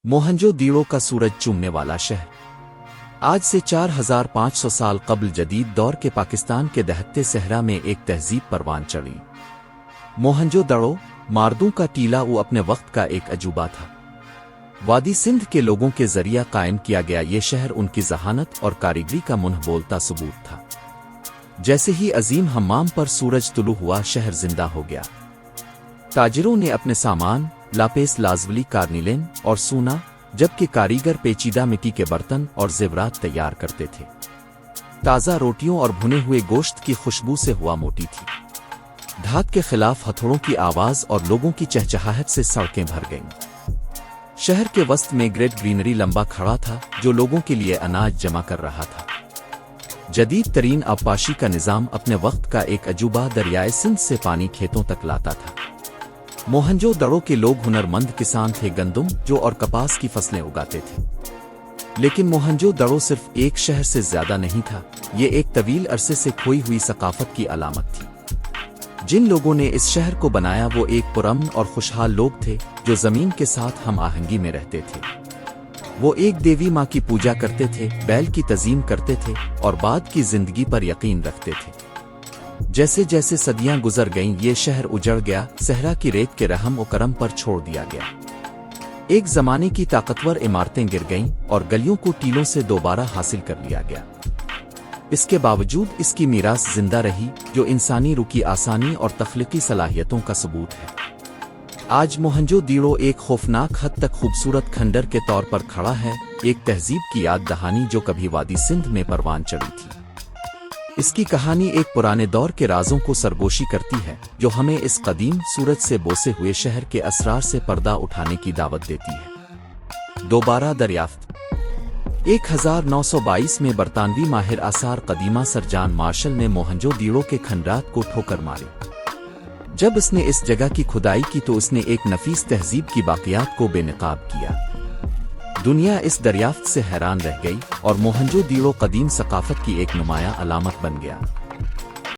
موہنجو دیڑو کا سورج چومنے والا شہر آج سے 4500 سال قبل جدید دور کے پاکستان کے دہتے صحرا میں ایک تہذیب پروان چڑھی۔ موہنجو دڑو ماردوں کا ٹیلا وہ اپنے وقت کا ایک عجوبہ تھا۔ وادی سندھ کے لوگوں کے ذریعہ قائم کیا گیا یہ شہر ان کی ذہانت اور کاریگری کا منہ بولتا ثبوت تھا۔ جیسے ہی عظیم حمام پر سورج طلوع ہوا شہر زندہ ہو گیا۔ تاجروں نے اپنے سامان لاپیس لازولی کارنیلین اور سونا، جبکہ کاریگر پیچیدہ مٹی کے برتن اور زیورات تیار کرتے تھے۔ تازہ روٹیوں اور بھنے ہوئے گوشت کی خوشبو سے ہوا موٹی تھی۔ دھات کے خلاف ہتھوڑوں کی آواز اور لوگوں کی چہچہاہٹ سے سڑکیں بھر گئیں۔ شہر کے وسط میں گریٹ گرینری لمبا کھڑا تھا جو لوگوں کے لیے اناج جمع کر رہا تھا۔ جدید ترین آبپاشی کا نظام اپنے وقت کا ایک عجوبہ دریائے سندھ سے پانی کھیتوں تک لاتا تھا۔ موہنجو دڑو کے لوگ ہنر مند کسان تھے، گندم، جو اور کپاس کی فصلیں اگاتے تھے۔ لیکن موہنجو دڑو صرف ایک شہر سے زیادہ نہیں تھا، یہ ایک طویل عرصے سے کھوئی ہوئی ثقافت کی علامت تھی۔ جن لوگوں نے اس شہر کو بنایا وہ ایک پرامن اور خوشحال لوگ تھے جو زمین کے ساتھ ہم آہنگی میں رہتے تھے۔ وہ ایک دیوی ماں کی پوجا کرتے تھے، بیل کی تعظیم کرتے تھے اور بعد کی زندگی پر یقین رکھتے تھے۔ جیسے جیسے صدیاں گزر گئیں یہ شہر اجڑ گیا، صحرا کی ریت کے رحم و کرم پر چھوڑ دیا گیا۔ ایک زمانے کی طاقتور عمارتیں گر گئیں اور گلیوں کو ٹیلوں سے دوبارہ حاصل کر لیا گیا۔ اس کے باوجود اس کی میراث زندہ رہی جو انسانی روح کی آسانی اور تخلیقی صلاحیتوں کا ثبوت ہے۔ آج موہنجو دیڑو ایک خوفناک حد تک خوبصورت کھنڈر کے طور پر کھڑا ہے، ایک تہذیب کی یاد دہانی جو کبھی وادی سندھ میں پروان چڑھی تھی۔ اس کی کہانی ایک پرانے دور کے رازوں کو سرگوشی کرتی ہے جو ہمیں اس قدیم سورج سے بوسے ہوئے شہر کے اسرار سے پردہ اٹھانے کی دعوت دیتی ہے۔ دوبارہ دریافت 1922 میں برطانوی ماہر آثار قدیمہ سر جان مارشل نے موہنجو دیڑو کے کھنڈرات کو ٹھوکر ماری۔ جب اس نے اس جگہ کی کھدائی کی تو اس نے ایک نفیس تہذیب کی باقیات کو بے نقاب کیا۔ دنیا اس دریافت سے حیران رہ گئی اور موہنجو دیڑو قدیم ثقافت کی ایک نمایاں علامت بن گیا۔